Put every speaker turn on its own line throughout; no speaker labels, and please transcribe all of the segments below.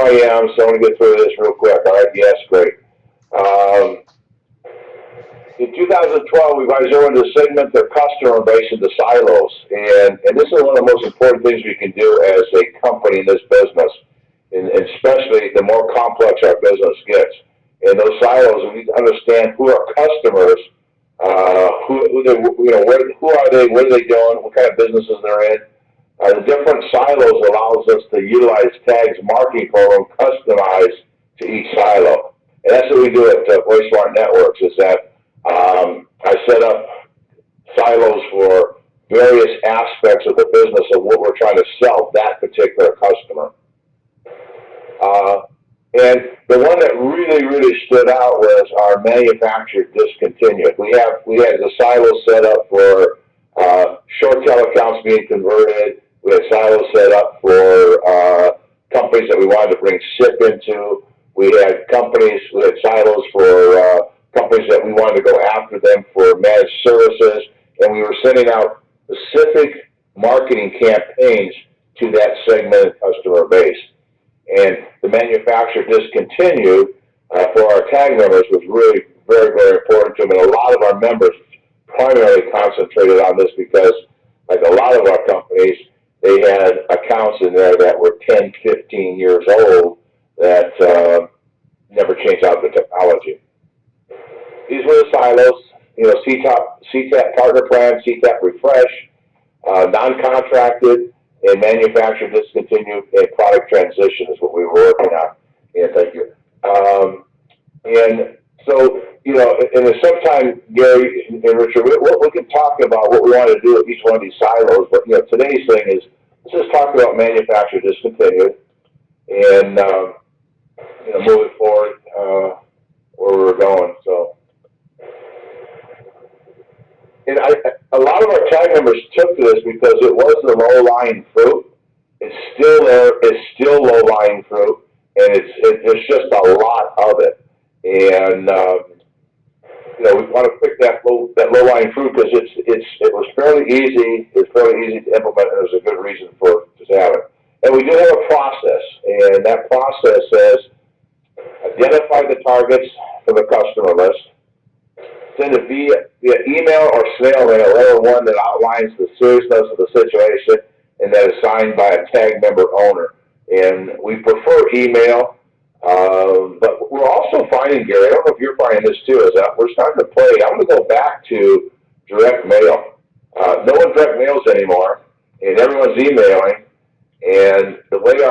I am, so I'm going to get through this real quick. All right, yes, great. Um, in 2012, we zeroed to segment their customer base into silos, and this is one of the most important things we can do as a company in this business, and especially the more complex our business gets. In those silos, we need to understand who our customers, who they, who are they, what are they doing, what kind of businesses they're in. The different silos allows us to utilize TAG's marketing program customized to each silo. And that's what we do at Voice Smart Networks, is that I set up silos for various aspects of the business of what we're trying to sell that particular customer. And the one that really stood out was our manufacturer discontinued. We had the silo set up for short tail accounts being converted. We had silos set up for companies that we wanted to bring SIP into. We had silos for companies that we wanted to go after them for managed services, and we were sending out specific marketing campaigns to that segmented customer base. And the manufacturer discontinued for our TAG members was really very important to them. And a lot of our members primarily concentrated on this because, like a lot of our companies, they had accounts in there that were 10, 15 years old that never changed out the technology. These were the silos, CTAP partner plan, CTAP refresh, non-contracted, and manufacturer discontinued, and product transition is what we were working on. And thank you. And so, and sometime, Gary and Richard, we can talk about what we want to do with each one of these silos, but, today's thing is, let's just talk about manufacturer discontinued and, moving forward, where we're going, so. And a lot of our TAG members took to this because it was the low-lying fruit. It's still there. It's still low-lying fruit, and there's just a lot of it. And we want to pick that low-lying fruit because it was fairly easy. It's fairly easy to implement, and there's a good reason for to have it. And we do have a process, and that process says identify the targets for the customer list. Send it via email or snail mail, or one that outlines the seriousness of the situation and that is signed by a TAG member owner. And we prefer email, but we're also finding, Gary, I don't know if you're finding this too, is that we're starting to play. I'm going to go back to direct mail. No one direct mails anymore, and everyone's emailing. And the way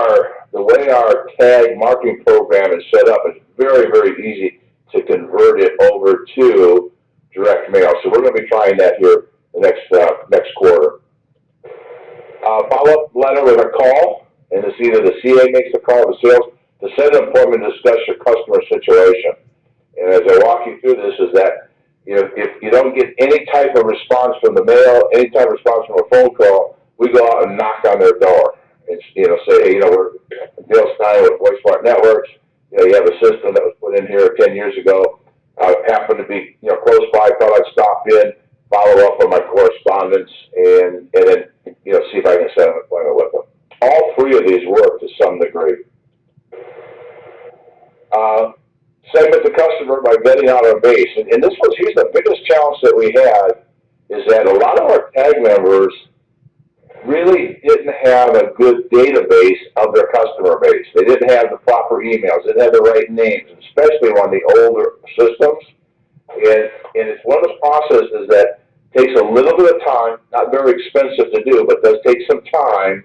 our TAG marketing program is set up, it's very easy to convert it over to direct mail. So we're going to be trying that here the next quarter. Follow-up letter with a call, and it's either the CA makes the call or the sales to set an appointment to discuss your customer situation. And as I walk you through this, is that if you don't get any type of response from the mail, any type of response from a phone call, we go out and knock on their door and say, hey, we're Dale Stein with Voice Smart Networks. You have a system that was put in here 10 years ago. Happened to be close by. Thought I'd stop in, follow up on my correspondence, and then see if I can set an appointment with them. All three of these work to some degree. Segment the customer by vetting out our base, and here's the biggest challenge that we had is that a lot of our TAG members really didn't have a good database of their customer base. They didn't have the proper emails, didn't have the right names, especially on the older systems. And it's one of those processes that takes a little bit of time, not very expensive to do, but does take some time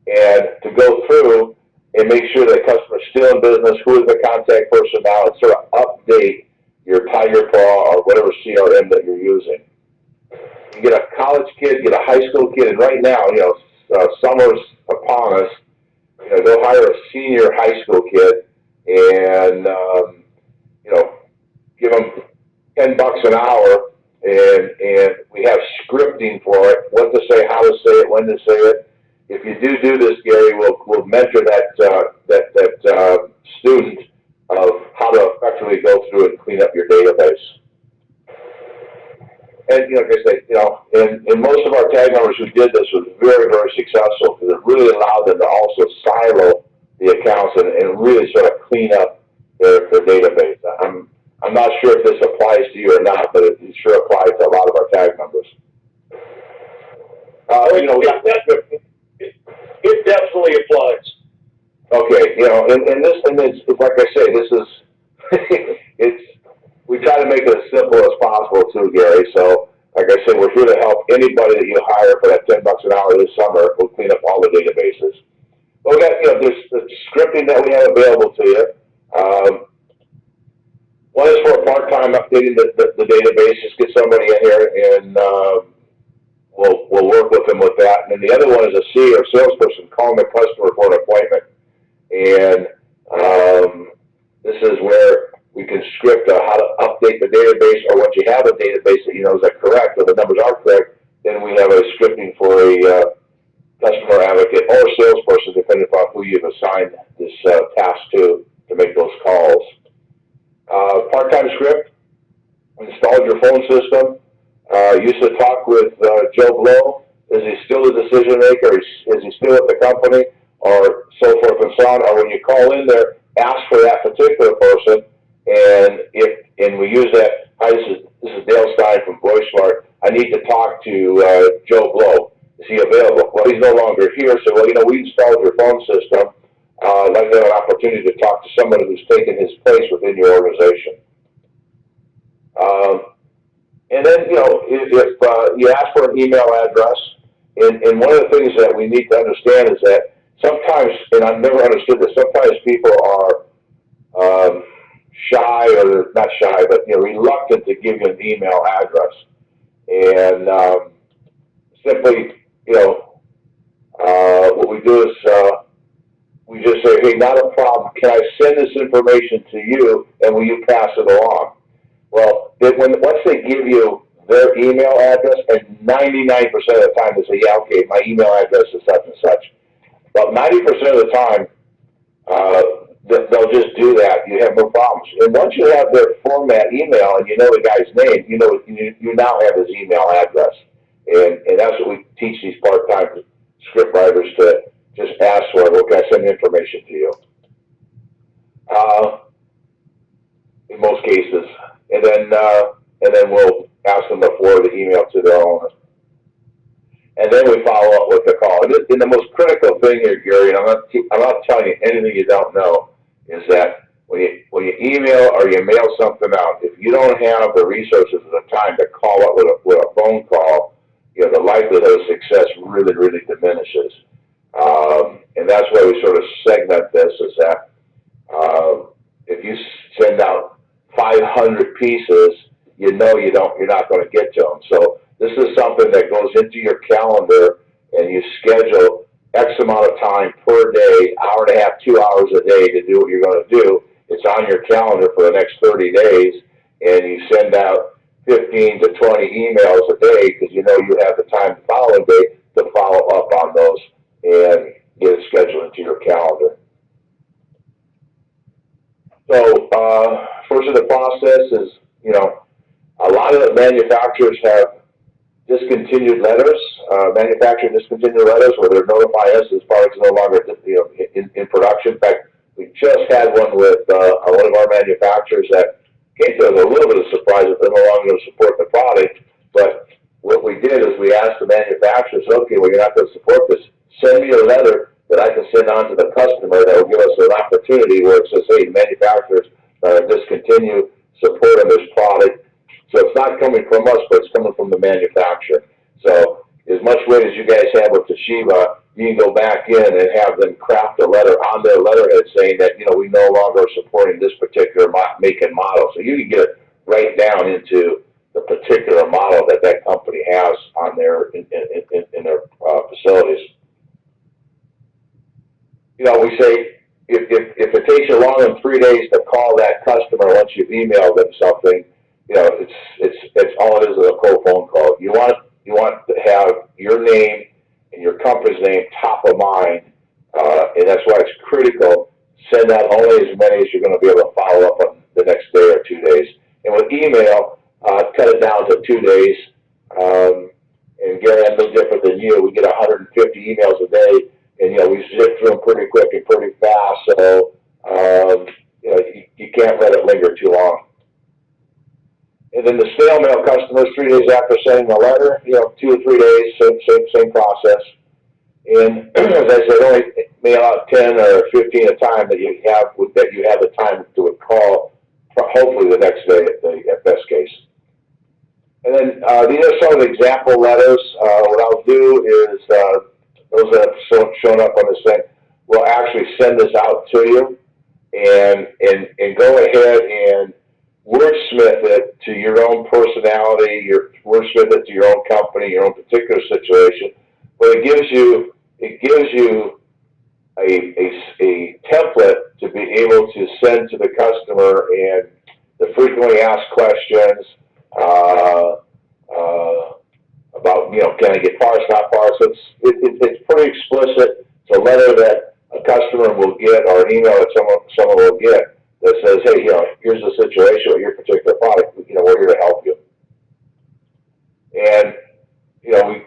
and to go through and make sure that customer's still in business, who is the contact person now, and sort of update your Tiger Paw or whatever CRM that you're using. You get a college kid, get a high school kid, and right now, summer's upon us. Go hire a senior high school kid and give them $10 an hour, and we have scripting for it, what to say, how to say it, when to say it. If you do this, Gary, we'll mentor that student of how to effectively go through and clean up your database. And like I say, and most of our TAG members who did this was very successful because it really allowed them to also silo the accounts and and really sort of clean up their database. I'm not sure if this applies to you or not, but it sure applies to a lot of our tag members. You know,
it definitely applies.
Okay, you know, and it's like I say, this is we try to make it as simple as possible too, Gary. So, like I said, we're here to help anybody that you hire for that $10 an hour this summer. We'll clean up all the databases. But we got, you know, there's the scripting that we have available to you. One is for part-time updating the database. Just get somebody in here and we'll work with them with that. And then the other one is a C or salesperson calling the customer for an appointment. And this is where we can script how to update the database, or once you have a database that you know is that correct, or the numbers are correct, then we have a scripting for a customer advocate or salesperson, depending upon who you've assigned this task to make those calls. Part-time script, installed your phone system, used to talk with Joe Blow. Is he still the decision maker? Is he still at the company? Or so forth and so on. Or when you call in there, ask for that particular person, and we use that. Hi, this is Dale Stein from Boysmart. I need to talk to Joe Blow. Is he available? Well, he's no longer here, so well, you know, we installed your phone system. I'd like to have an opportunity to talk to someone who's taken his place within your organization. And then, you know, if you ask for an email address, and one of the things that we need to understand is that sometimes, and I've never understood this, sometimes people are shy, or not shy, but, you know, reluctant to give you an email address. And simply, you know, what we do is we just say, hey, not a problem. Can I send this information to you, and will you pass it along? Well, once they give you their email address, and 99% of the time they say, yeah, okay, my email address is such and such. But 90% of the time, they'll just do that. You have no problems. And once you have their format email and you know the guy's name, you know you now have his email address. And that's what we teach these part-time script writers to just ask for. Well, can I send the information to you? In most cases, and then we'll ask them to forward the email to their owner. And then we follow up with the call. And the most critical thing here, Gary, and I'm not telling you anything you don't know, is that when you email or you mail something out, if you don't have the resources at the time to call up with a phone call, you know, the likelihood of success really, really diminishes. And that's why we sort of segment this, is that if you send out 500 pieces, you know you're not going to get to them. So this is something that goes into your calendar, and you schedule X amount of time per day, hour and a half, 2 hours a day to do what you're going to do. It's on your calendar for the next 30 days, and you send out 15 to 20 emails a day because you know you have the time the following day to follow up on those and get it scheduled into your calendar. So first in the process is, you know, a lot of the manufacturers have discontinued letters, manufacturing discontinued letters, where they notify us this product's no longer, you know, in production. In fact, we just had one with one of our manufacturers that came to us a little bit of surprise that they're no longer going to support the product. But what we did is we asked the manufacturers, okay, well, you're not going to support this. Send me a letter that I can send on to the customer that will give us an opportunity where it says, hey, the manufacturers discontinue support of this product. So it's not coming from us, but it's coming from the manufacturer. So as much weight as you guys have with Toshiba, you can go back in and have them craft a letter on their letterhead saying that, you know, we no longer are supporting this particular make and model. So you can get it right down into the particular model that that company has on their in their facilities. You know, we say if it takes you longer than 3 days to call that customer once you've emailed them something, you know, it's all it is a cold phone call. You want to have your name and your company's name top of mind, and that's why it's critical. Send out only as many as you're going to be able to follow up on the next day or 2 days. And with email, cut it down to 2 days. And Gary, I'm no different than you. We get 150 emails a day, and you know we zip through them pretty quick and pretty fast. So And then the snail mail customers, 3 days after sending the letter, 2 or 3 days, same process. And as I said, only mail out 10 or 15 at a time that you have the time to call, hopefully the next day at best case. And then these are some of the example letters. What I'll do is those that have shown up on this thing, we'll actually send this out to you, and go ahead and wordsmith it to your own personality, wordsmith it to your own company, your own particular situation. But it gives you a template to be able to send to the customer, and the frequently asked questions about, can I get parts, not parts. It's pretty explicit. It's a letter that a customer will get, or an email that someone will get that says, hey, here's the situation with your particular product. We're here to help you. And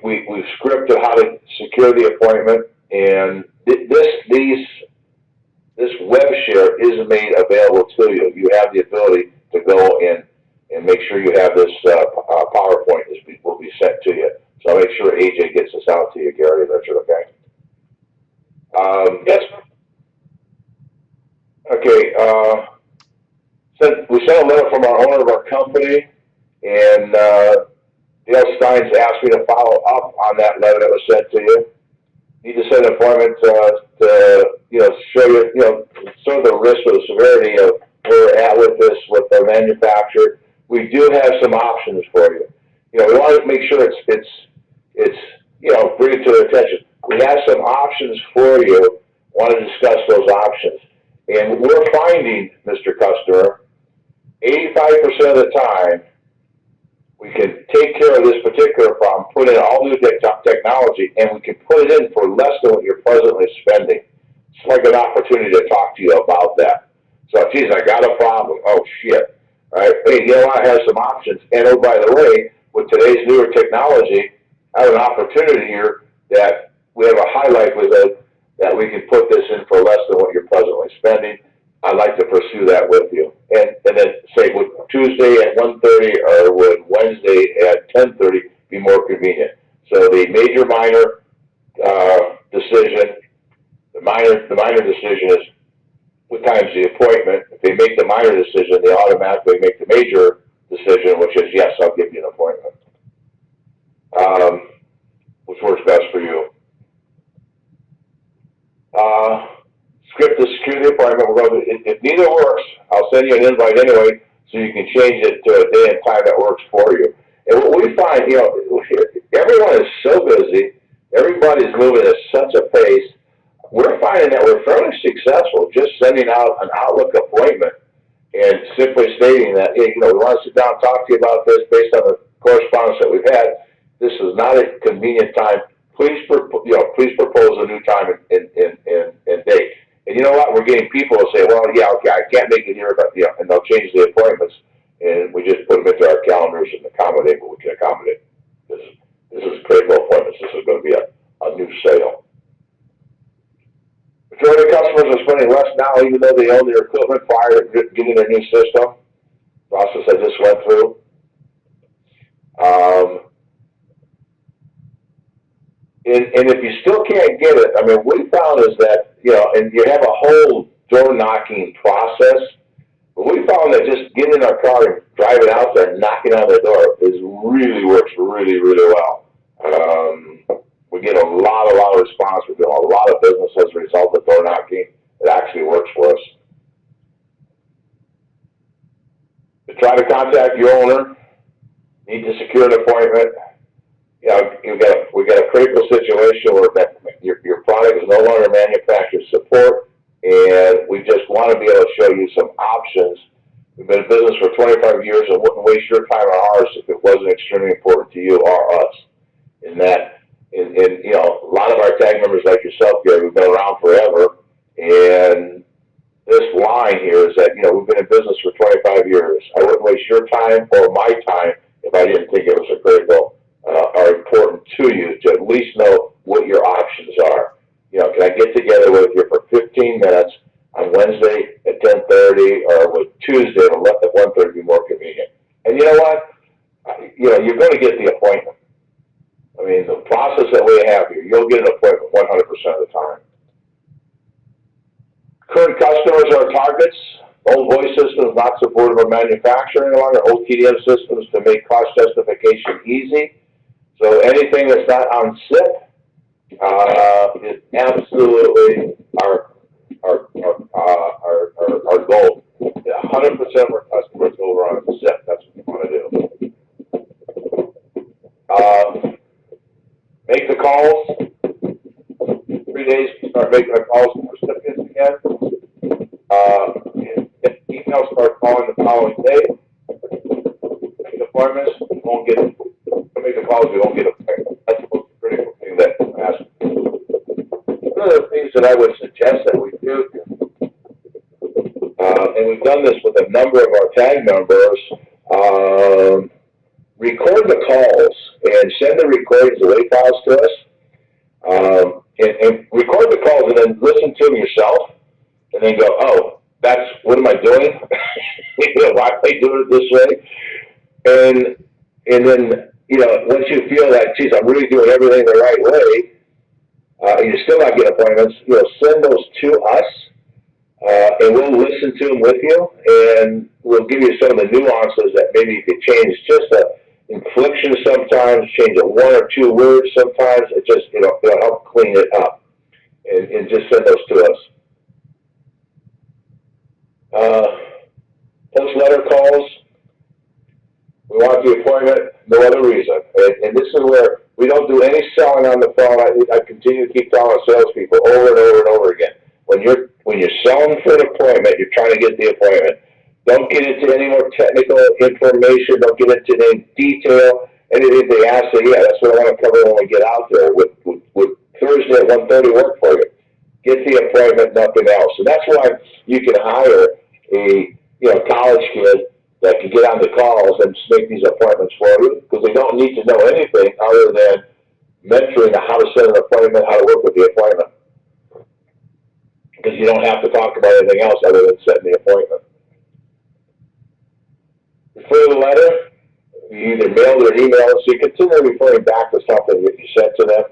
we've scripted how to secure the appointment, and this web share is made available to you. You have the ability to go in and make sure you have this PowerPoint will be sent to you. So I'll make sure AJ gets this out to you, Gary and Richard, okay?
Yes.
Okay, we sent a letter from our owner of our company, and Dale Steins asked me to follow up on that letter that was sent to you. Need to set an appointment to show you, sort of the risk or the severity of where we're at with this, with our manufacturer. We do have some options for you. We want to make sure it's bring it to their attention. We have some options for you. Want to discuss those options. And we're finding, Mr. Customer, 85% of the time, we can take care of this particular problem, put in all new technology, and we can put it in for less than what you're presently spending. It's like an opportunity to talk to you about that. So, geez, I got a problem. Oh, shit. All right. Hey, I have some options. And, oh, by the way, with today's newer technology, I have an opportunity here that we have a high likelihood that we can put this in for less than what you're presently spending. I'd like to pursue that with you. And then say, would Tuesday at 1:30 or would Wednesday at 10:30 be more convenient? So the major minor decision, the minor decision is what time's the appointment. If they make the minor decision, they automatically make the major decision, which is, yes, I'll give you an appointment. Which works best for you. Script the security appointment. We're going to, if neither works, I'll send you an invite anyway, so you can change it to a day and time that works for you. And what we find, everyone is so busy. Everybody's moving at such a pace. We're finding that we're fairly successful just sending out an Outlook appointment and simply stating that, hey, we want to sit down and talk to you about this based on the correspondence that we've had. This is not a convenient time. Please propose a new time and date. And you know what? We're getting people who say, well, yeah, okay, I can't make it here, but, and they'll change the appointments, and we just put them into our calendars and accommodate what we can accommodate. This is critical appointments. This is going to be a new sale. Majority of customers are spending less now, even though they own their equipment prior to getting their new system. Process I just went through. And if you still can't get it, I mean, what we found is that, and you have a whole door knocking process, but we found that just getting in our car and driving out there and knocking on the door works really, really well. We get a lot of response. We do a lot of business as a result of door knocking. It actually works for us. To try to contact your owner, need to secure an appointment. We got a critical situation where your product is no longer manufacturer support, and we just want to be able to show you some options. We've been in business for 25 years and wouldn't waste your time or ours if it wasn't extremely important to you or us. In that, a lot of our tag members like yourself, Gary, we've been around forever, and this line here is that, we've been in business for 25 years. I wouldn't waste your time or my time if I didn't think it was a critical are important to you to at least know what your options are. Can I get together with you for 15 minutes on Wednesday at 10:30, or would Tuesday at 1:30 be more convenient? And you know what? You're going to get the appointment. I mean, the process that we have here, you'll get an appointment 100% of the time. Current customers are targets. Old voice systems not supported by manufacturer any longer. Old TDM systems to make cost justification easy. So anything that's not on SIP is absolutely our goal. 100% of our customers over on SIP. That's what we want to do. Make the calls. 3 days to start making the calls to recipients again. Emails start calling the following day. Make appointments. We won't get make the calls. We won't get appointments. That's the most critical thing that I'm asking. One of the things that I would suggest that we do, and we've done this with a number of our tag members, record the calls and send the recordings, the WAV files to us, and record the calls and then listen to them yourself, and then go, oh, what am I doing? Why am I doing it this way? And then, once you feel like, geez, I'm really doing everything the right way, and you're still not getting appointments, send those to us, and we'll listen to them with you, and we'll give you some of the nuances that maybe you could change. Just a inflection sometimes, change a one or two words sometimes. It just, it'll help clean it up, and just send those to us. Post-letter calls, we want the appointment, no other reason. And this is where we don't do any selling on the phone. I continue to keep telling salespeople over and over and over again. When you're selling for an appointment, you're trying to get the appointment. Don't get into any more technical information. Don't get into any detail. Anything they ask, say, yeah, that's what I want to cover when we get out there. Would Thursday at 1:30 work for you? Get the appointment, nothing else. And that's why you can hire a college kid that can get on the calls and make these appointments for you, because they don't need to know anything other than mentoring how to set an appointment, how to work with the appointment. Because you don't have to talk about anything else other than setting the appointment. Refer the letter, you either mail it or email it, so you continue referring back to something that you sent to them.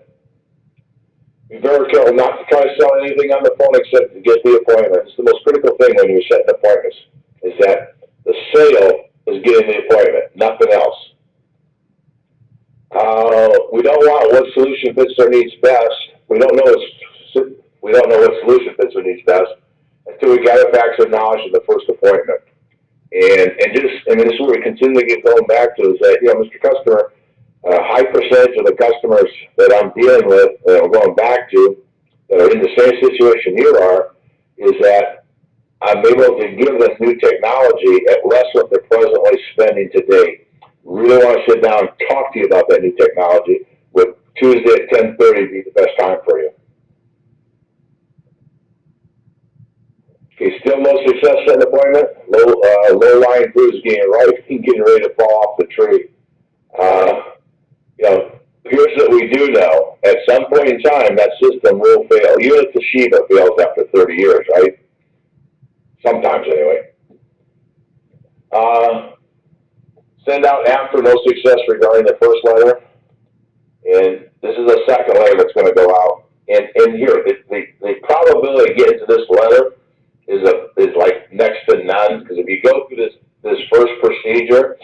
Be very careful not to try to sell anything on the phone except to get the appointment. It's the most critical thing when you're setting appointments, is that the sale is getting the appointment, nothing else. We don't want what solution fits their needs best. We don't know what solution fits their needs best until we gather facts and knowledge in the first appointment. And this is where we continue to get going back to, is that, Mr. Customer, a high percentage of the customers that I'm dealing with, that I'm going back to, that are in the same situation you are, is that I'm able to give them new technology at less than they're presently spending today. Really want to sit down and talk to you about that new technology. With Tuesday at 10:30 be the best time for you. Okay, still no success at an appointment. Low lying fruit is getting ripe and getting ready to fall off the tree. Here's what we do know. At some point in time, that system will fail. Even if the Toshiba fails after 30 years, right? Sometimes, anyway. Send out after no success regarding the first letter. And this is the second letter that's going to go out. And here, the probability of getting to this letter is like next to none, because if you go through this first procedure,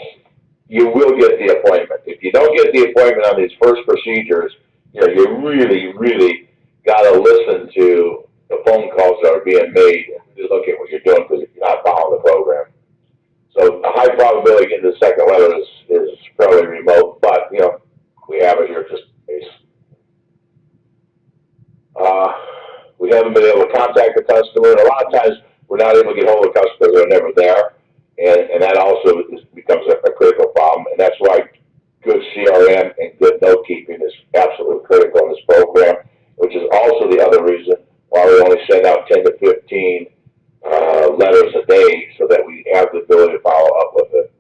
you will get the appointment. If you don't get the appointment on these first procedures, you really, really got to listen to the phone calls that are being made and really look at what you're doing, because if you're not following the program. So the high probability of getting the second letter is fairly remote, but, we have it here just in case. We haven't been able to contact the customer, and a lot of times we're not able to get hold of customers that are never there, and that also becomes a critical problem, and that's why good CRM and good note keeping is absolutely critical in this program, which is also the other reason why we only send out 10 to 15 letters a day, so that we have the ability to follow up with it.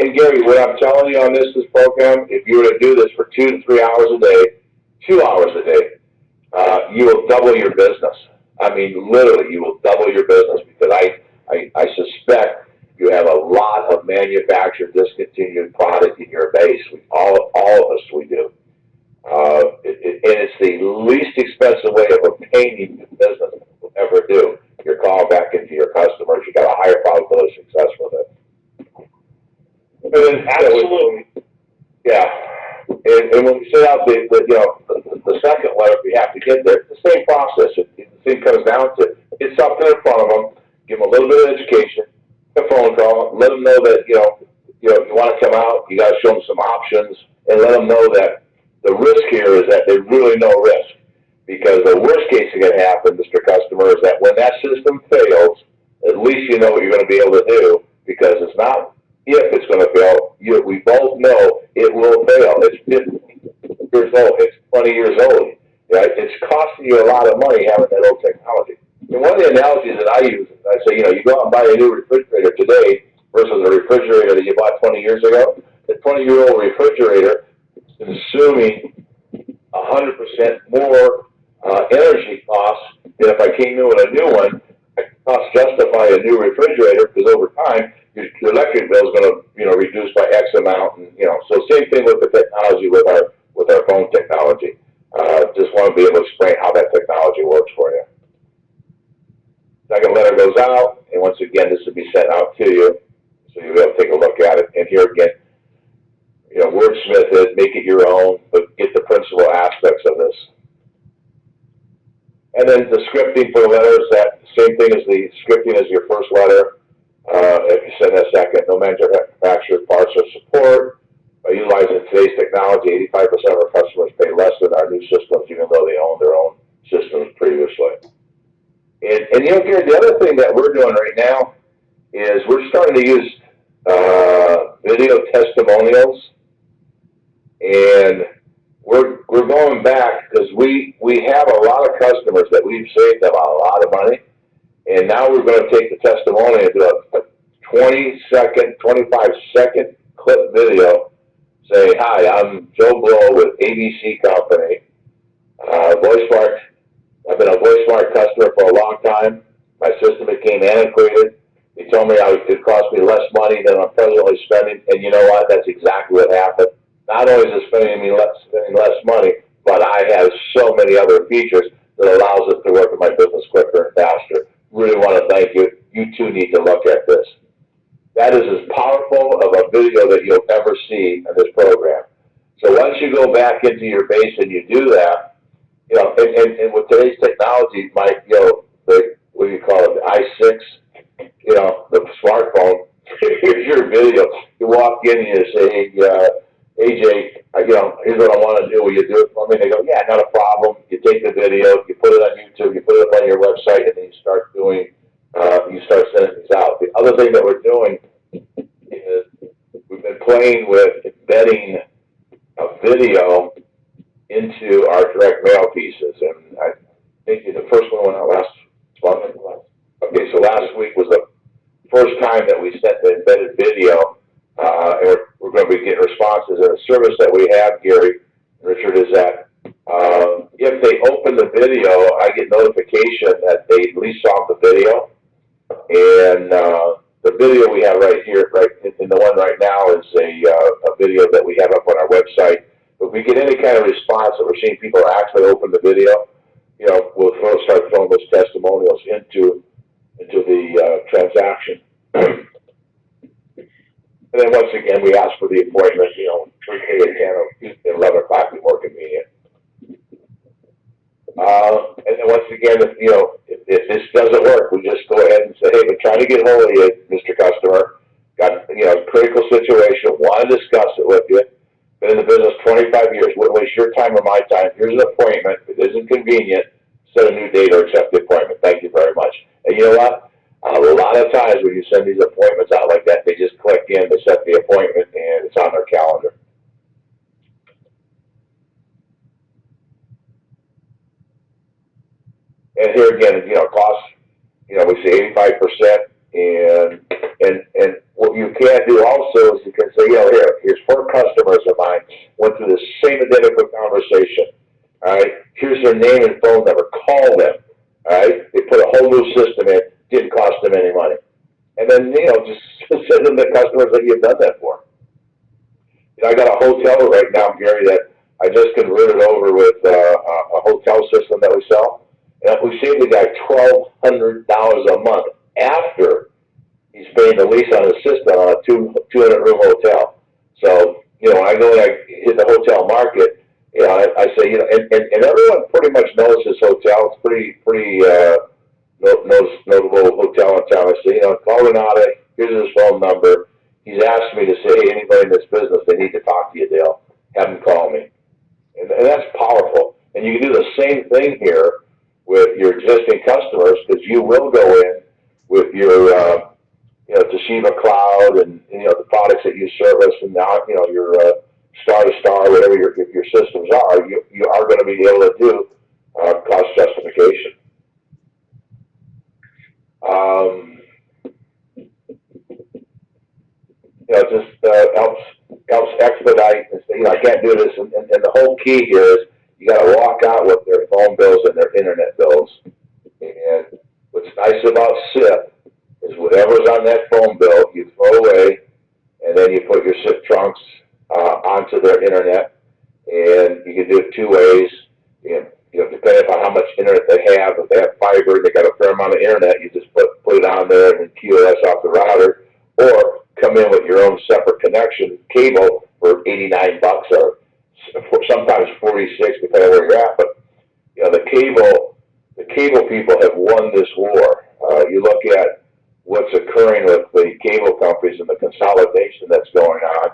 And Gary, what I'm telling you on this program, if you were to do this for 2 to 3 hours a day, 2 hours a day, you will double your business. I mean, literally, you will double your business, because I suspect you have a lot of manufactured disc and when we send out the second letter, we have to get there. It's the same process. The thing comes down to get something in front of them, give them a little bit of education, a phone call, let them know that you want to come out. You got to show them some options, and let them know that the risk here is that there's really no risk, because the worst case that can happen, Mr. Customer, is that when that system fails, at least you know what you're going to be able to do, because it's not if it's going to fail. We both know it will fail. It's 50 years old. It's 20 years old. Right? It's costing you a lot of money having that old technology. And one of the analogies that I use, I say, you go out and buy a new refrigerator today versus a refrigerator that you bought 20 years ago. The 20-year-old refrigerator is consuming 100% more energy costs than if I came in with a new one. I can cost justify a new refrigerator because over time your electric bill is going to reduce by X amount, and so same thing with the technology with our phone technology. Just want to be able to explain how that technology works for you. Second letter goes out, and once again, this will be sent out to you, so you'll be able to take a look at it. And here again, wordsmith it, make it your own, but get the principal aspects of this. And then the scripting for the letters, that same thing as the scripting as your first letter. If you send a second, no manufacturer's parts or support. By utilizing today's technology, 85% of our customers pay less than our new systems, even though they owned their own systems previously. And Gary, the other thing that we're doing right now is we're starting to use video testimonials, and we're going back because we have a lot of customers that we've saved them a lot of money, and now we're going to take the testimonial and do a 20-second, 25-second clip video. Say, hi, I'm Joe Blow with ABC Company. VoiceSmart. I've been a VoiceSmart customer for a long time. My system became antiquated. They told me it would cost me less money than I'm presently spending, and you know what? That's exactly what happened. Not only is it spending less money, but I have so many other features that allows us to work with my business quicker and faster. Really want to thank you. You too need to look at this. That is as powerful of a video that you'll ever see in this program. So once you go back into your base and you do that, and with today's technology, Mike, what do you call it, the i6, the smartphone, here's your video. You walk in and you say, hey, AJ, here's what I want to do. Will you do it for me? And they go, yeah, not a problem. You take the video, you put it on YouTube, you put it up on your website, and then you start sending these out. The other thing that we're doing is we've been playing with embedding a video into our direct mail pieces, and I think the first one went out last month. Okay, so last week was the first time that we sent the embedded video, and we're going to be getting responses. And the service that we have, Gary, Richard, is that if they open the video, I get notification that they at least saw the video. And the video we have right here, right in the one right now, is a video that we have up on our website. But if we get any kind of response that we're seeing people actually open the video, we'll start throwing those testimonials into the transaction. And then once again, we ask for the appointment, 3K at 10 or 11 o'clock be more convenient. And then once again, if this doesn't work, we just go ahead and say, hey, we're trying to get hold of you, Mr. Customer. Got a critical situation. Want to discuss it with you. Been in the business 25 years. Wouldn't waste your time or my time. Here's an appointment. If it isn't convenient, set a new date or accept the appointment. Thank you very much. And you know what? A lot of times when you send these appointments out like that, they just click in to set the appointment, and it's on their calendar. And here again, costs, we say 85%. And what you can do also is you can say, here's 4 customers of mine, went through the same identical conversation. All right, here's their name and phone number. Call them. All right, they put a whole new system in, didn't cost them any money. And then, just send them the customers that you've done that for. I got a hotel right now, Gary, that I just converted over with a hotel system that we sell. And we saved the guy $1,200 a month after he's paying the lease on his system on a 200-room hotel. So, I go and I hit the hotel market. I say, and everyone pretty much knows this hotel. It's pretty notable hotel in town. I say, call Renata. Here's his phone number. He's asked me to say, hey, anybody in this business, they need to talk to you, Dale. Have them call me. And that's powerful. And you can do the same thing here with your existing customers, because you will go in with your, Toshiba Cloud and, the products that you service, and now, your Star to Star, whatever your systems are, you are going to be able to do cost justification. It just helps expedite. I can't do this, and the whole key here is you got to walk out with their phone bills and their internet bills. And what's nice about SIP is whatever's on that phone bill, you throw away, and then you put your SIP trunks onto their internet, and you can do it two ways. Depending upon how much internet they have. If they have fiber, they got a fair amount of internet, you just put it on there and QoS off the router, or come in with your own separate connection cable for $89 or sometimes 46, depending on where you're at. But the cable people have won this war. You look at what's occurring with the cable companies and the consolidation that's going on,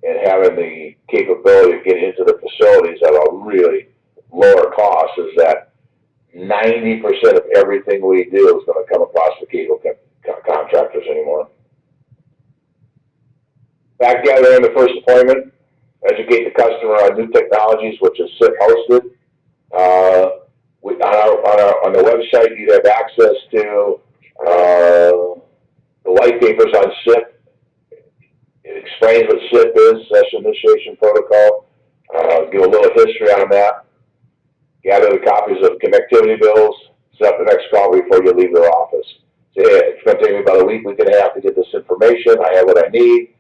and having the capability of getting into the facilities at a really lower cost, is that 90% of everything we do is going to come across the cable contractors anymore. Back gathering in the first appointment, educate the customer on new technologies, which is SIP hosted. On the website, you have access to the white papers on SIP. It explains what SIP is, Session Initiation Protocol. Give a little history on that. Gather the copies of connectivity bills. Set up the next call before you leave their office. Say, hey, it's going to take me about a week and a half to get this information. I have what I need.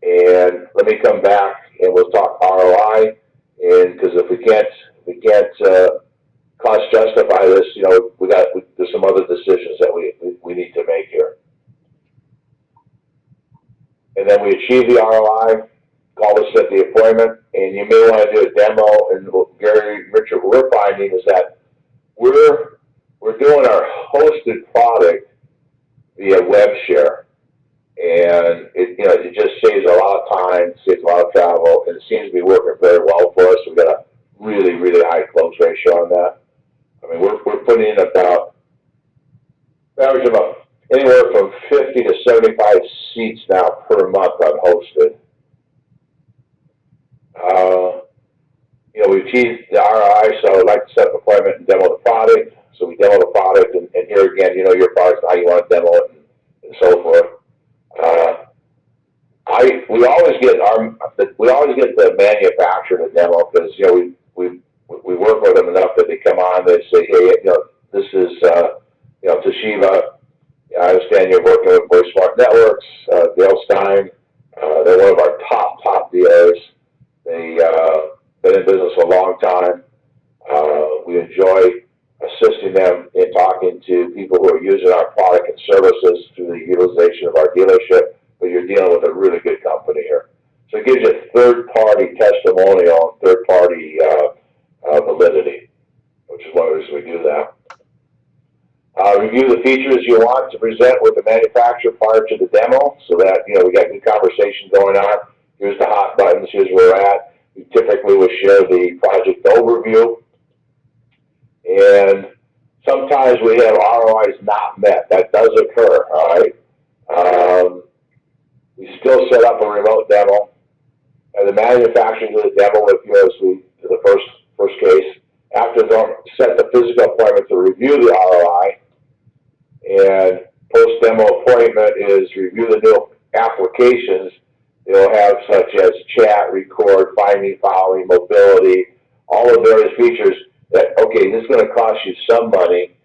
And let me come back and we'll talk ROI. And because if we can't cost justify this, there's some other decisions that we need to make here. And then we achieve the ROI. Call us at the appointment, and you may want to do a demo. And Gary, Richard, what we're finding is that we're doing our hosted product via web share, and it just saves a lot of time, saves a lot of travel, and it seems to be working very well for us. We've got a really, really high close ratio on that. I mean, we're putting in average about anywhere from 50 to 75 seats now per month on hosted. We achieved the ROI, so I'd like to set up an appointment and demo the product. So we demo the product, and here again, your product, how you want to demo it, and so forth. We always get the manufacturer to demo, because we work with them enough that they come on, they say, hey, this is Toshiba. I understand you're working with Voice Smart Networks, Dale Stein. They're one of our top dealers. They been in business a long time. We enjoy assisting them in talking to people who are using our product and services through the utilization of our dealership, but you're dealing with a really good company here. So it gives you third-party testimonial, third-party validity, which is one of the reasons we do that. Review the features you want to present with the manufacturer prior to the demo, so that we got good conversation going on. Here's the hot buttons. Here's where we're at. We typically will share the project overview, and sometimes we have ROIs not met. That does occur. All right. We still set up a remote demo, and the manufacturer do the demo with you as we do the first case. After they set the physical appointment to review the ROI, and post-demo appointment is review the new applications. They'll have such as chat, record, find me, following, mobility, all the various features that, okay, this is going to cost you some money,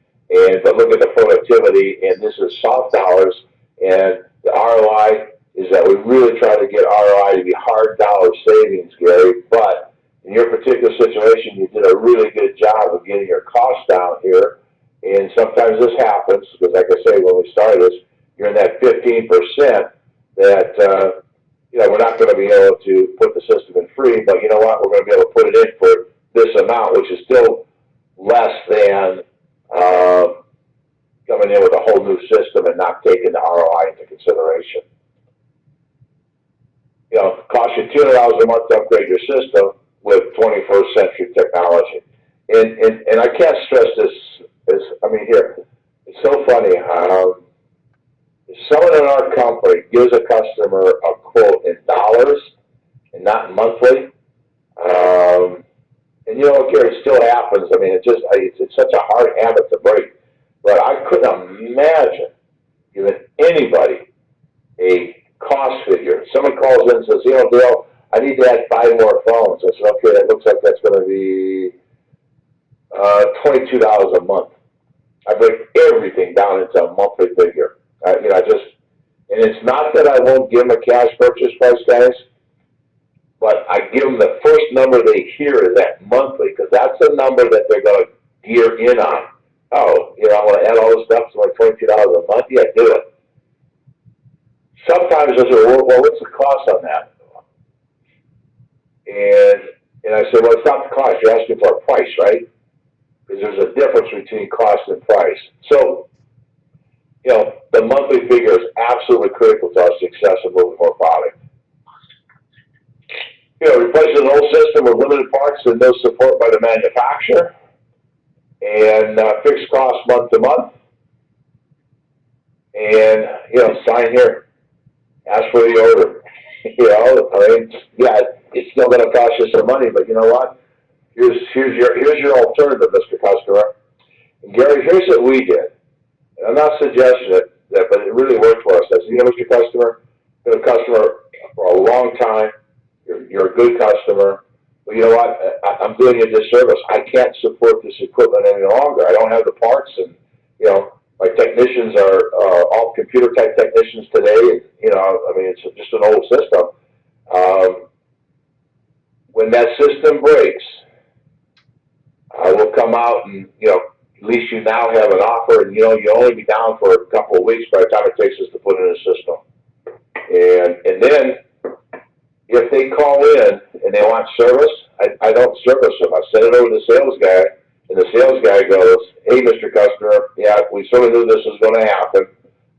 but look at the productivity, and this is soft dollars, and the ROI is that we really try to get ROI to be hard dollar savings, Gary, but in your particular situation, you did a really good job of getting your costs down here, and sometimes this happens, because like I say, when we started this, you're in that 15% that we're not going to be able to put the system in free, but you know what? We're going to be able to put it in for this amount, which is still less than coming in with a whole new system and not taking the ROI into consideration. It costs you $200 a month to upgrade your system with 21st century technology. And I can't stress this, here, it's so funny. Someone in our company gives a customer a quote in dollars and not monthly. And Gary, it still happens. It's such a hard habit to break. But I couldn't imagine giving anybody a cost figure. Someone calls in and says, Dale, I need to add 5 more phones. I said, okay, that looks like that's going to be $22 a month. I break everything down into a monthly figure. And it's not that I won't give them a cash purchase price, guys, but I give them the first number they hear is that monthly, because that's the number that they're going to gear in on. Oh, I want to add all this stuff to like $22 a month? Yeah, do it. Sometimes I say, well, what's the cost on that? And I say, well, it's not the cost. You're asking for a price, right? Because there's a difference between cost and price. So, the monthly figure is absolutely critical to our success of moving more product. Replacing an old system with limited parts and no support by the manufacturer, and fixed cost month to month, and sign here, ask for the order. It's still going to cost you some money, but you know what? Here's your alternative, Mr. Customer. And Gary, here's what we did. And I'm not suggesting it, but it really worked for us. I said, Mr. Customer, been a customer for a long time. You're a good customer. Well, you know what? I'm doing you a disservice. I can't support this equipment any longer. I don't have the parts, and my technicians are all computer type technicians today. It's just an old system. When that system breaks, I will come out and at least you now have an offer, and you'll only be down for a couple of weeks by the time it takes us to put in a system. And then if they call in and they want service, I don't service them. I send it over to the sales guy, and the sales guy goes, hey, Mr. Customer, yeah, we sort of knew this was going to happen.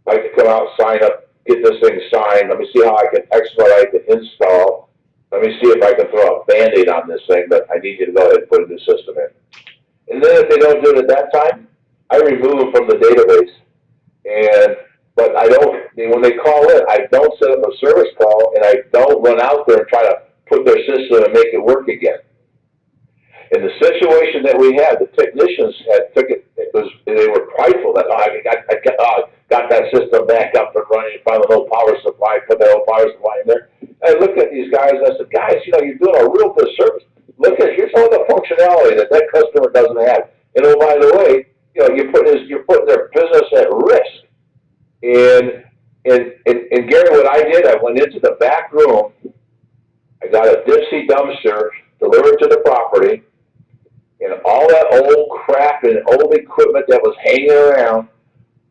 I'd like to come out, sign up, get this thing signed. Let me see how I can expedite the install. Let me see if I can throw a Band-Aid on this thing, but I need you to go ahead and put a new system in. And then if they don't do it at that time, I remove them from the database. But I don't, when they call in, I don't set up a service call, and I don't run out there and try to put their system and make it work again. In the situation that we had, the technicians they were prideful that, I got that system back up and running, found an old power supply, put that old power supply in there. I looked at these guys and I said, guys, you're doing a real good service. Here's all the functionality that customer doesn't have. And oh, by the way, you're putting their business at risk. And Gary, what I did, I went into the back room. I got a Dipsy dumpster delivered to the property, and all that old crap and old equipment that was hanging around,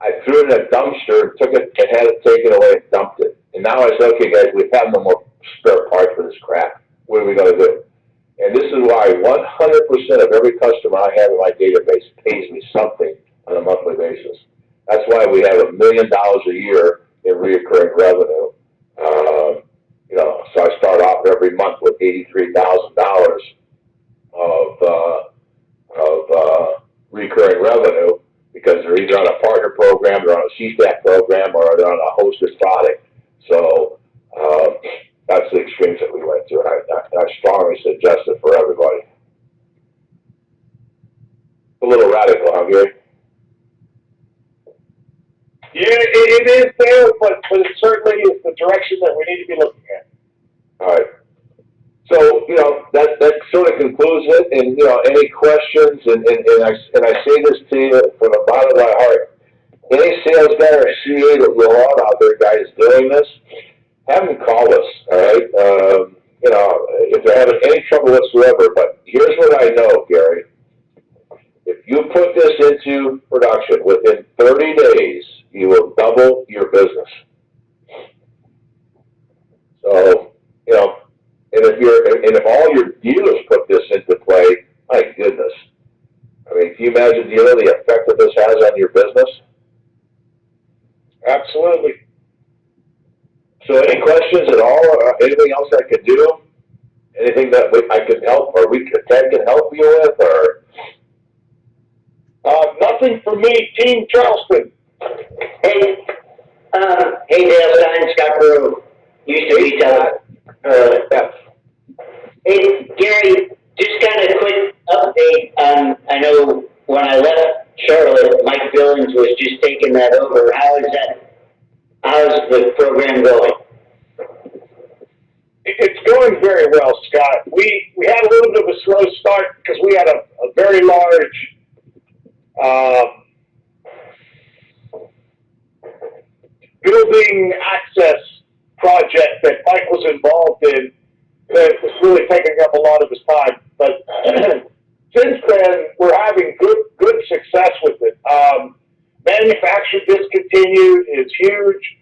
I threw it in a dumpster, took it, and had it taken away and dumped it. And now I said, okay, guys, we have no more spare parts for this crap. What are we going to do? And this is why 100% of every customer I have in my database pays me something on a monthly basis. That's why we have $1 million a year in recurring revenue. So I start off every month with $83,000 of recurring revenue, because they're either on a partner program, they're on a CSTAC program, or they're on a hosted product. So that's the extremes that we went to, and I strongly suggest it for everybody. A little radical, huh, Gary?
Yeah, it is there, but it certainly is the direction that we need to be looking at.
All right. So, that sort of concludes it. And, any questions, and I say this to you from the bottom of my heart. Any sales guy or CA that you're on out there, guys, doing this, have them call us, all right? If they're having any trouble whatsoever. But here's what I know, Gary. If you put this into production within 30 days, you will double your business. So
Absolutely.
So any questions at all, or anything else I could do? Anything that I could help, or Ted can help you with, or?
Nothing for me, Team Charleston.
Hey, hey Dale, Stein, Scott Brew, used to be
Yeah.
Hey, Gary, just kind of quick update. I know when I left Charlotte, Mike Billings was just taking that over. How's the program going?
It's going very well, Scott. We had a little bit of a slow start because we had a very large building access project that Mike was involved in that was really taking up a lot of his time. But since then, we're having good success with it. Manufacturer Discontinued is huge.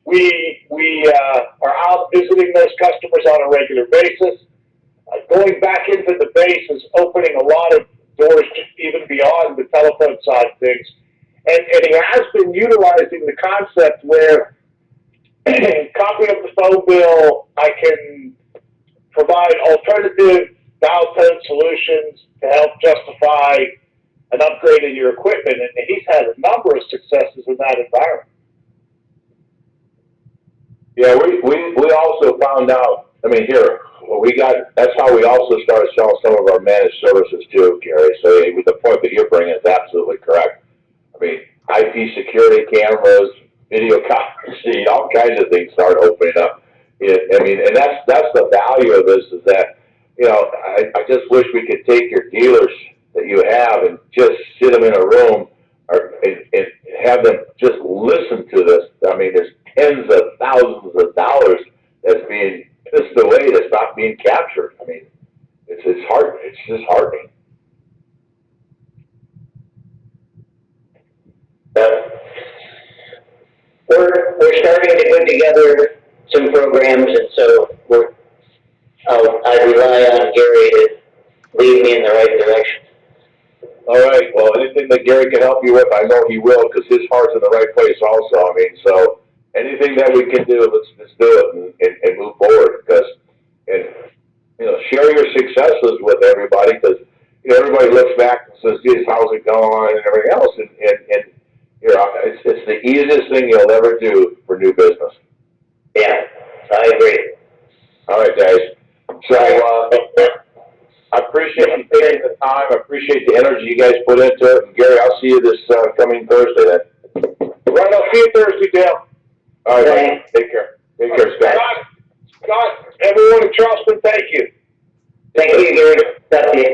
We are out visiting those customers on a regular basis. Going back into the base is opening a lot of doors even beyond the telephone side of things. And he has been utilizing the concept where copy of the phone bill, I can provide alternative dial tone solutions to help justify an upgrade in your equipment. And he's had a number of successes in that environment.
Yeah, we also found out, I mean, that's how we also started selling some of our managed services too, Gary. So the point that you're bringing is absolutely correct. I mean, IP security cameras, video conferencing, all kinds of things start opening up. And that's the value of this is that, I just wish we could take your dealers that you have and just sit them in a room and have them just listen to this. I mean, there's tens of thousands of dollars that's being pissed away that's not being captured. I mean, it's disheartening.
We're starting to put together some programs, and so I rely on Gary to lead me in the right direction.
All right. Well, anything that Gary can help you with, I know he will, because his heart's in the right place also. I mean, so anything that we can do, let's do it and move forward. Share your successes with everybody, because everybody looks back and says, "Geez, how's it going?" and everything else, and it's the easiest thing you'll ever do for new business.
Yeah, I agree.
All right, guys. So I appreciate you taking the time. I appreciate the energy you guys put into it. And Gary, I'll see you this coming Thursday then.
Right, I'll see you Thursday, Dale.
All right, buddy. Take care. Take care, Scott.
Scott, everyone in Charleston, thank you.
Thank you, Gary. Talk to you.